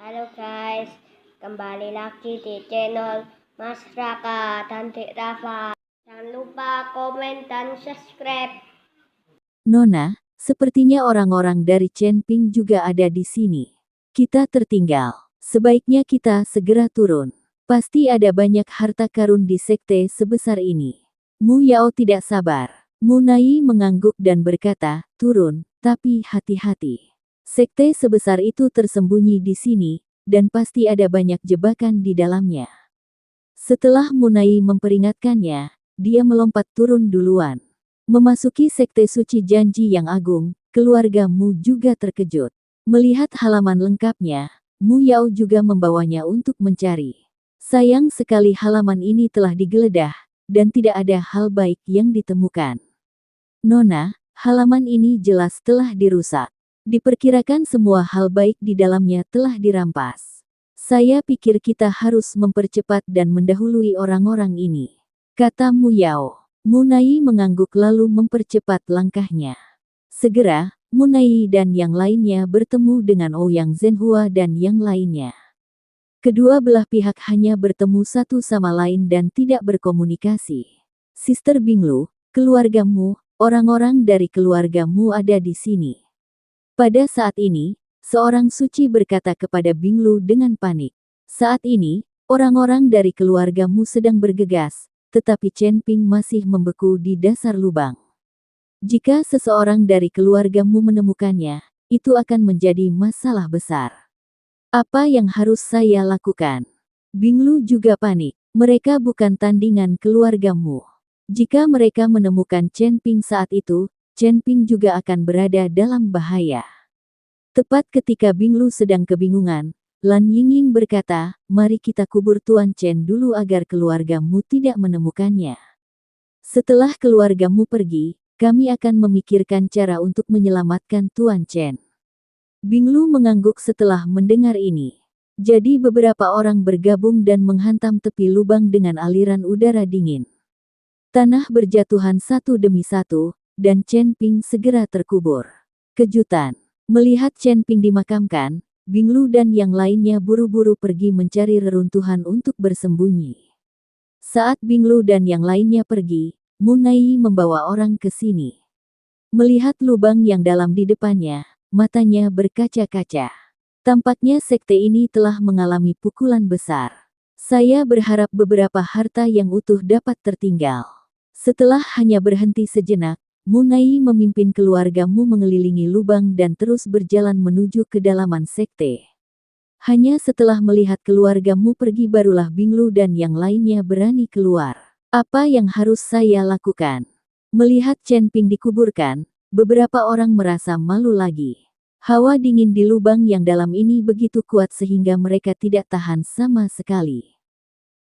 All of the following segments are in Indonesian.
Halo guys, kembali lagi di channel Mas Raka dan Dek Rafa. Jangan lupa komen dan subscribe. Nona, sepertinya orang-orang dari Chenping juga ada di sini. Kita tertinggal. Sebaiknya kita segera turun. Pasti ada banyak harta karun di sekte sebesar ini. Mu Yao tidak sabar. Mu Nai mengangguk dan berkata, turun, tapi hati-hati. Sekte sebesar itu tersembunyi di sini, dan pasti ada banyak jebakan di dalamnya. Setelah Mu Nai memperingatkannya, dia melompat turun duluan. Memasuki sekte suci janji yang agung, keluarga Mu juga terkejut. Melihat halaman lengkapnya, Mu Yao juga membawanya untuk mencari. Sayang sekali halaman ini telah digeledah, dan tidak ada hal baik yang ditemukan. Nona, halaman ini jelas telah dirusak. Diperkirakan semua hal baik di dalamnya telah dirampas. Saya pikir kita harus mempercepat dan mendahului orang-orang ini, kata Mu Yao. Mu Nai mengangguk lalu mempercepat langkahnya. Segera, Mu Nai dan yang lainnya bertemu dengan Ouyang Zhenhua dan yang lainnya. Kedua belah pihak hanya bertemu satu sama lain dan tidak berkomunikasi. Sister Binglu, keluargamu, orang-orang dari keluargamu ada di sini. Pada saat ini, seorang suci berkata kepada Binglu dengan panik. Saat ini, orang-orang dari keluargamu sedang bergegas, tetapi Chenping masih membeku di dasar lubang. Jika seseorang dari keluargamu menemukannya, itu akan menjadi masalah besar. Apa yang harus saya lakukan? Binglu juga panik. Mereka bukan tandingan keluargamu. Jika mereka menemukan Chenping saat itu, Chenping juga akan berada dalam bahaya. Tepat ketika Binglu sedang kebingungan, Lan Yingying berkata, mari kita kubur Tuan Chen dulu agar keluargamu tidak menemukannya. Setelah keluargamu pergi, kami akan memikirkan cara untuk menyelamatkan Tuan Chen. Binglu mengangguk setelah mendengar ini. Jadi beberapa orang bergabung dan menghantam tepi lubang dengan aliran udara dingin. Tanah berjatuhan satu demi satu, dan Chenping segera terkubur. Kejutan. Melihat Chenping dimakamkan, Binglu dan yang lainnya buru-buru pergi mencari reruntuhan untuk bersembunyi. Saat Binglu dan yang lainnya pergi, Mu Nai membawa orang ke sini. Melihat lubang yang dalam di depannya, matanya berkaca-kaca. Tampaknya sekte ini telah mengalami pukulan besar. Saya berharap beberapa harta yang utuh dapat tertinggal. Setelah hanya berhenti sejenak, Mu Nai memimpin keluargamu mengelilingi lubang dan terus berjalan menuju kedalaman sekte. Hanya setelah melihat keluargamu pergi barulah Binglu dan yang lainnya berani keluar. Apa yang harus saya lakukan? Melihat Chenping dikuburkan, beberapa orang merasa malu lagi. Hawa dingin di lubang yang dalam ini begitu kuat sehingga mereka tidak tahan sama sekali.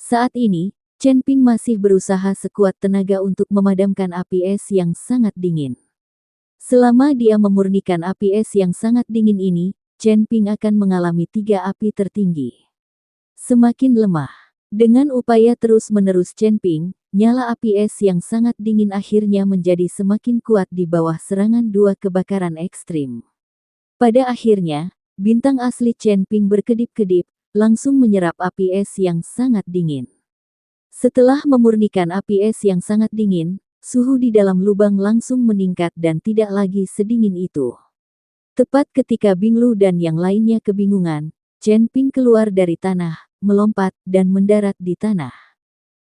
Saat ini, Chenping masih berusaha sekuat tenaga untuk memadamkan api es yang sangat dingin. Selama dia memurnikan api es yang sangat dingin ini, Chenping akan mengalami 3 api tertinggi. Semakin lemah. Dengan upaya terus-menerus Chenping, nyala api es yang sangat dingin akhirnya menjadi semakin kuat di bawah serangan 2 kebakaran ekstrim. Pada akhirnya, bintang asli Chenping berkedip-kedip, langsung menyerap api es yang sangat dingin. Setelah memurnikan api es yang sangat dingin, suhu di dalam lubang langsung meningkat dan tidak lagi sedingin itu. Tepat ketika Binglu dan yang lainnya kebingungan, Chenping keluar dari tanah, melompat, dan mendarat di tanah.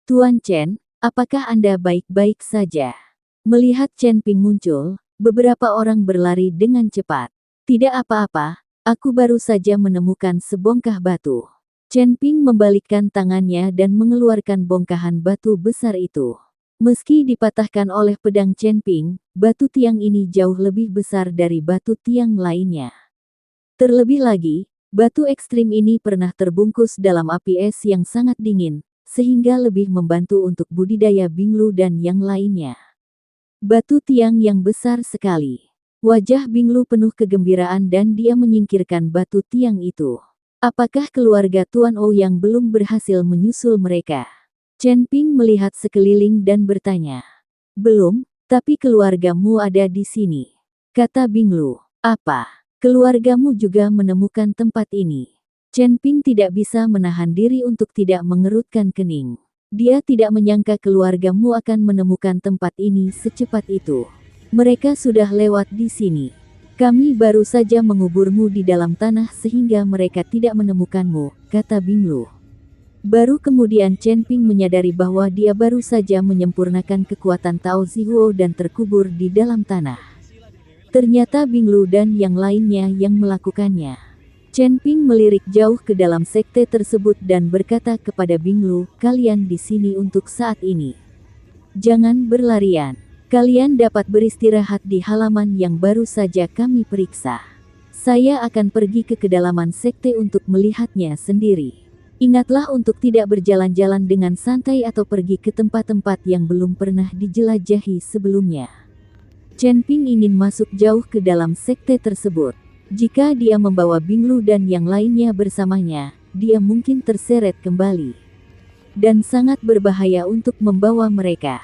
Tuan Chen, apakah Anda baik-baik saja? Melihat Chenping muncul, beberapa orang berlari dengan cepat. Tidak apa-apa, aku baru saja menemukan sebongkah batu. Chenping membalikkan tangannya dan mengeluarkan bongkahan batu besar itu. Meski dipatahkan oleh pedang Chenping, batu tiang ini jauh lebih besar dari batu tiang lainnya. Terlebih lagi, batu ekstrim ini pernah terbungkus dalam api es yang sangat dingin, sehingga lebih membantu untuk budidaya Binglu dan yang lainnya. Batu tiang yang besar sekali. Wajah Binglu penuh kegembiraan dan dia menyingkirkan batu tiang itu. Apakah keluarga Tuan Ouyang belum berhasil menyusul mereka? Chenping melihat sekeliling dan bertanya. Belum, tapi keluargamu ada di sini, kata Binglu. Apa? Keluargamu juga menemukan tempat ini? Chen Ping tidak bisa menahan diri untuk tidak mengerutkan kening. Dia tidak menyangka keluargamu akan menemukan tempat ini secepat itu. Mereka sudah lewat di sini. Kami baru saja menguburmu di dalam tanah sehingga mereka tidak menemukanmu, kata Binglu. Baru kemudian Chen Ping menyadari bahwa dia baru saja menyempurnakan kekuatan Tao Zihuo dan terkubur di dalam tanah. Ternyata Binglu dan yang lainnya yang melakukannya. Chen Ping melirik jauh ke dalam sekte tersebut dan berkata kepada Binglu, kalian di sini untuk saat ini. Jangan berlarian. Kalian dapat beristirahat di halaman yang baru saja kami periksa. Saya akan pergi ke kedalaman sekte untuk melihatnya sendiri. Ingatlah untuk tidak berjalan-jalan dengan santai atau pergi ke tempat-tempat yang belum pernah dijelajahi sebelumnya. Chen Ping ingin masuk jauh ke dalam sekte tersebut. Jika dia membawa Binglu dan yang lainnya bersamanya, dia mungkin terseret kembali. Dan sangat berbahaya untuk membawa mereka.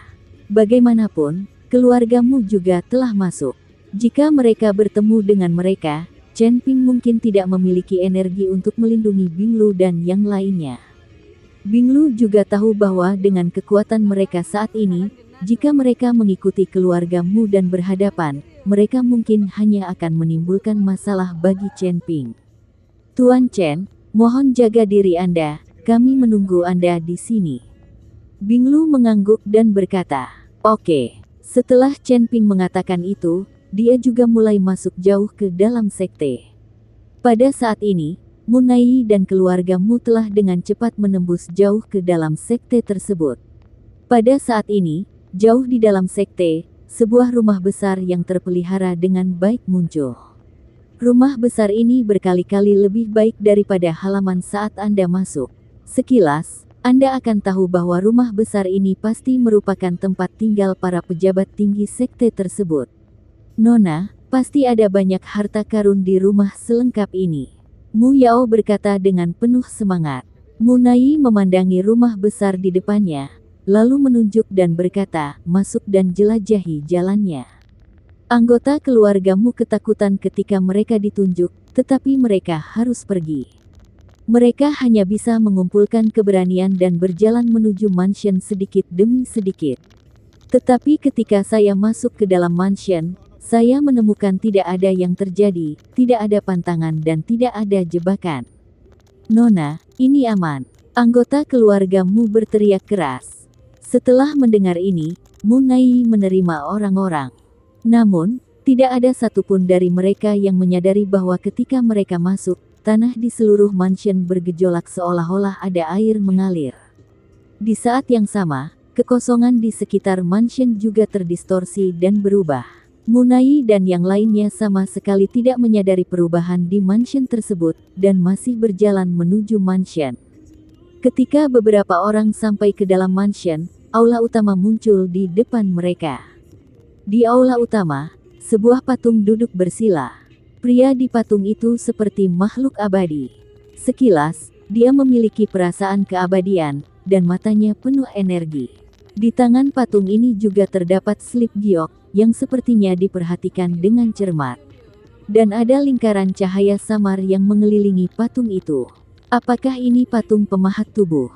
Bagaimanapun, keluargamu juga telah masuk. Jika mereka bertemu dengan mereka, Chen Ping mungkin tidak memiliki energi untuk melindungi Binglu dan yang lainnya. Binglu juga tahu bahwa dengan kekuatan mereka saat ini, jika mereka mengikuti keluargamu dan berhadapan, mereka mungkin hanya akan menimbulkan masalah bagi Chen Ping. Tuan Chen, mohon jaga diri Anda, kami menunggu Anda di sini. Binglu mengangguk dan berkata, oke. Setelah Chen Ping mengatakan itu, dia juga mulai masuk jauh ke dalam sekte. Pada saat ini, Munai dan keluargamu telah dengan cepat menembus jauh ke dalam sekte tersebut. Pada saat ini, jauh di dalam sekte, sebuah rumah besar yang terpelihara dengan baik muncul. Rumah besar ini berkali-kali lebih baik daripada halaman saat Anda masuk. Sekilas, Anda akan tahu bahwa rumah besar ini pasti merupakan tempat tinggal para pejabat tinggi sekte tersebut. Nona, pasti ada banyak harta karun di rumah selengkap ini. Mu Yao berkata dengan penuh semangat. Munai memandangi rumah besar di depannya, lalu menunjuk dan berkata, masuk dan jelajahi jalannya. Anggota keluargamu ketakutan ketika mereka ditunjuk, tetapi mereka harus pergi. Mereka hanya bisa mengumpulkan keberanian dan berjalan menuju mansion sedikit demi sedikit. Tetapi ketika saya masuk ke dalam mansion, saya menemukan tidak ada yang terjadi, tidak ada pantangan dan tidak ada jebakan. Nona, ini aman. Anggota keluargamu berteriak keras. Setelah mendengar ini, Munai menerima orang-orang. Namun, tidak ada satupun dari mereka yang menyadari bahwa ketika mereka masuk, tanah di seluruh mansion bergejolak seolah-olah ada air mengalir. Di saat yang sama, kekosongan di sekitar mansion juga terdistorsi dan berubah. Munai dan yang lainnya sama sekali tidak menyadari perubahan di mansion tersebut, dan masih berjalan menuju mansion. Ketika beberapa orang sampai ke dalam mansion, aula utama muncul di depan mereka. Di aula utama, sebuah patung duduk bersila. Pria di patung itu seperti makhluk abadi. Sekilas, dia memiliki perasaan keabadian, dan matanya penuh energi. Di tangan patung ini juga terdapat slip giok, yang sepertinya diperhatikan dengan cermat. Dan ada lingkaran cahaya samar yang mengelilingi patung itu. Apakah ini patung pemahat tubuh?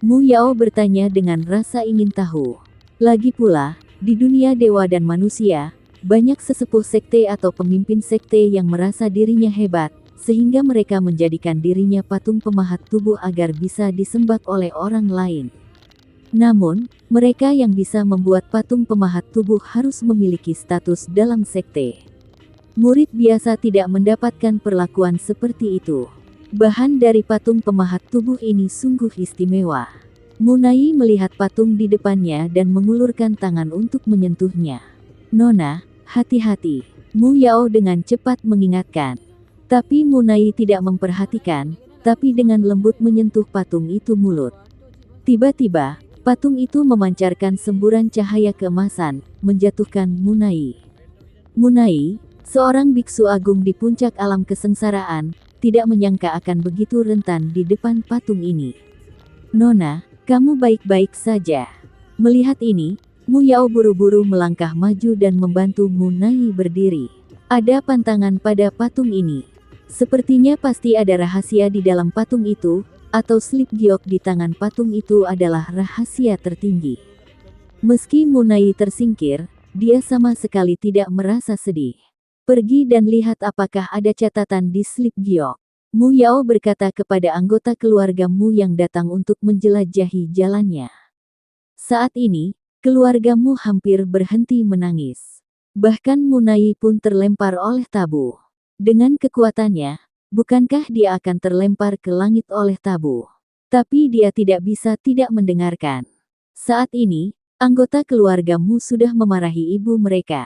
Mu Yao bertanya dengan rasa ingin tahu. Lagi pula, di dunia dewa dan manusia, banyak sesepuh sekte atau pemimpin sekte yang merasa dirinya hebat, sehingga mereka menjadikan dirinya patung pemahat tubuh agar bisa disembah oleh orang lain. Namun, mereka yang bisa membuat patung pemahat tubuh harus memiliki status dalam sekte. Murid biasa tidak mendapatkan perlakuan seperti itu. Bahan dari patung pemahat tubuh ini sungguh istimewa. Munai melihat patung di depannya dan mengulurkan tangan untuk menyentuhnya. Nona, hati-hati, Mu Yao dengan cepat mengingatkan. Tapi Munai tidak memperhatikan, tapi dengan lembut menyentuh patung itu mulut. Tiba-tiba, patung itu memancarkan semburan cahaya keemasan, menjatuhkan Munai. Munai, seorang biksu agung di puncak alam kesengsaraan, tidak menyangka akan begitu rentan di depan patung ini. Nona, kamu baik-baik saja. Melihat ini, Mu Yao buru-buru melangkah maju dan membantu Munai berdiri. Ada pantangan pada patung ini. Sepertinya pasti ada rahasia di dalam patung itu, atau slip giok di tangan patung itu adalah rahasia tertinggi. Meski Munai tersingkir, dia sama sekali tidak merasa sedih. Pergi dan lihat apakah ada catatan di slip giok. Mu Yao berkata kepada anggota keluarga Mu yang datang untuk menjelajahi jalannya. Saat ini, keluarga Mu hampir berhenti menangis. Bahkan Munai pun terlempar oleh tabu. Dengan kekuatannya, bukankah dia akan terlempar ke langit oleh tabu? Tapi dia tidak bisa tidak mendengarkan. Saat ini, anggota keluarga Mu sudah memarahi ibu mereka.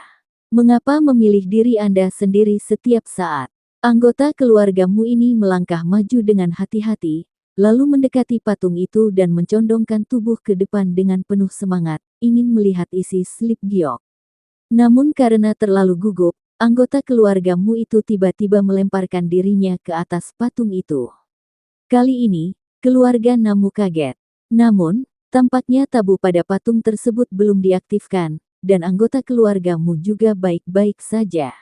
Mengapa memilih diri Anda sendiri setiap saat? Anggota keluarga Mu ini melangkah maju dengan hati-hati, lalu mendekati patung itu dan mencondongkan tubuh ke depan dengan penuh semangat, ingin melihat isi slip giok. Namun karena terlalu gugup, anggota keluarga Mu itu tiba-tiba melemparkan dirinya ke atas patung itu. Kali ini, keluarga Namu kaget. Namun, tampaknya tabu pada patung tersebut belum diaktifkan, dan anggota keluarga Mu juga baik-baik saja.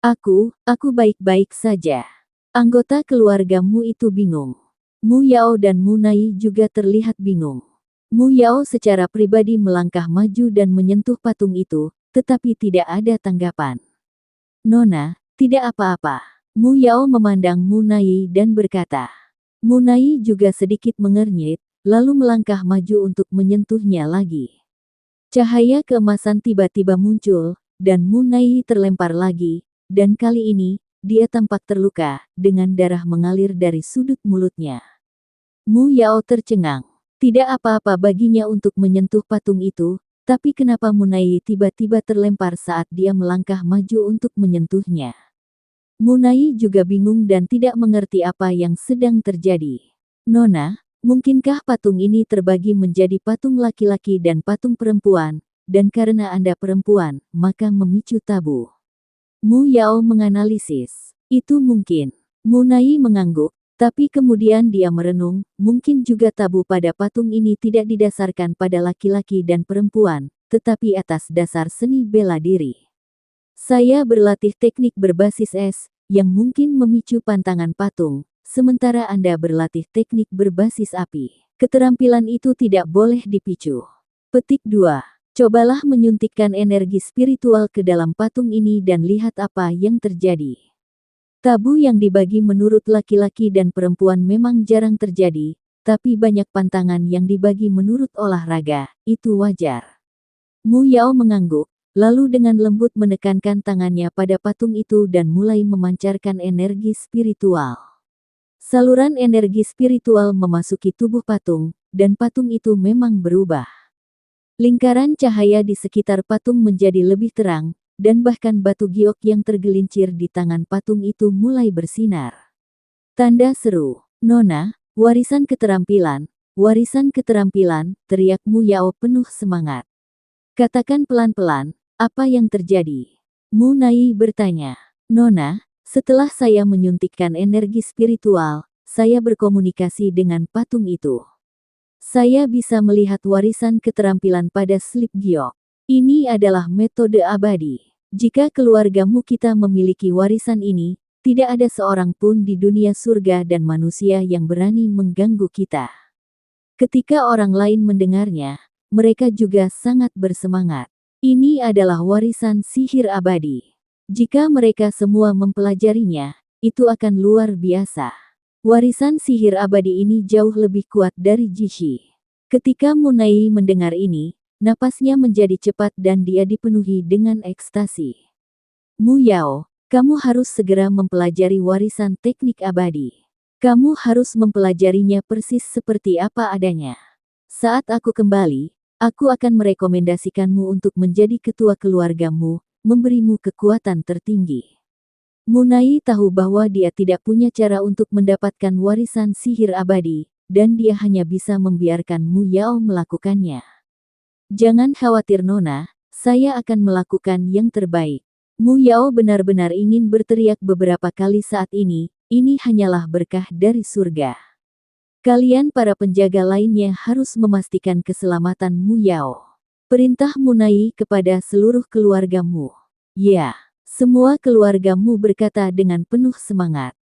Aku baik-baik saja. Anggota keluarga Mu itu bingung. Mu Yao dan Munai juga terlihat bingung. Mu Yao secara pribadi melangkah maju dan menyentuh patung itu, tetapi tidak ada tanggapan. Nona, tidak apa-apa. Mu Yao memandang Munai dan berkata. Munai juga sedikit mengernyit, lalu melangkah maju untuk menyentuhnya lagi. Cahaya keemasan tiba-tiba muncul, dan Munai terlempar lagi, dan kali ini, dia tampak terluka, dengan darah mengalir dari sudut mulutnya. Mu Yao tercengang. Tidak apa-apa baginya untuk menyentuh patung itu, tapi kenapa Munai tiba-tiba terlempar saat dia melangkah maju untuk menyentuhnya? Munai juga bingung dan tidak mengerti apa yang sedang terjadi. Nona, mungkinkah patung ini terbagi menjadi patung laki-laki dan patung perempuan, dan karena Anda perempuan, maka memicu tabu? Mu Yao menganalisis. Itu mungkin. Munai mengangguk, tapi kemudian dia merenung, mungkin juga tabu pada patung ini tidak didasarkan pada laki-laki dan perempuan, tetapi atas dasar seni bela diri. Saya berlatih teknik berbasis es, yang mungkin memicu pantangan patung, sementara Anda berlatih teknik berbasis api. Keterampilan itu tidak boleh dipicu. Petik 2. Cobalah menyuntikkan energi spiritual ke dalam patung ini dan lihat apa yang terjadi. Tabu yang dibagi menurut laki-laki dan perempuan memang jarang terjadi, tapi banyak pantangan yang dibagi menurut olahraga, itu wajar. Mu Yao mengangguk, lalu dengan lembut menekankan tangannya pada patung itu dan mulai memancarkan energi spiritual. Saluran energi spiritual memasuki tubuh patung, dan patung itu memang berubah. Lingkaran cahaya di sekitar patung menjadi lebih terang, dan bahkan batu giok yang tergelincir di tangan patung itu mulai bersinar. Tanda seru. Nona, warisan keterampilan, teriak Mu Yao penuh semangat. Katakan pelan-pelan, apa yang terjadi? Munai bertanya. Nona, setelah saya menyuntikkan energi spiritual, saya berkomunikasi dengan patung itu. Saya bisa melihat warisan keterampilan pada slip giok. Ini adalah metode abadi. Jika keluargamu kita memiliki warisan ini, tidak ada seorang pun di dunia surga dan manusia yang berani mengganggu kita. Ketika orang lain mendengarnya, mereka juga sangat bersemangat. Ini adalah warisan sihir abadi. Jika mereka semua mempelajarinya, itu akan luar biasa. Warisan sihir abadi ini jauh lebih kuat dari Jishi. Ketika Munai mendengar ini, napasnya menjadi cepat dan dia dipenuhi dengan ekstasi. Mu Yao, kamu harus segera mempelajari warisan teknik abadi. Kamu harus mempelajarinya persis seperti apa adanya. Saat aku kembali, aku akan merekomendasikanmu untuk menjadi ketua keluargamu, memberimu kekuatan tertinggi. Munai tahu bahwa dia tidak punya cara untuk mendapatkan warisan sihir abadi, dan dia hanya bisa membiarkan Mu Yao melakukannya. Jangan khawatir Nona, saya akan melakukan yang terbaik. Mu Yao benar-benar ingin berteriak beberapa kali saat ini hanyalah berkah dari surga. Kalian para penjaga lainnya harus memastikan keselamatan Mu Yao. Perintah Munai kepada seluruh keluargamu. Ya, Semua keluargamu berkata dengan penuh semangat.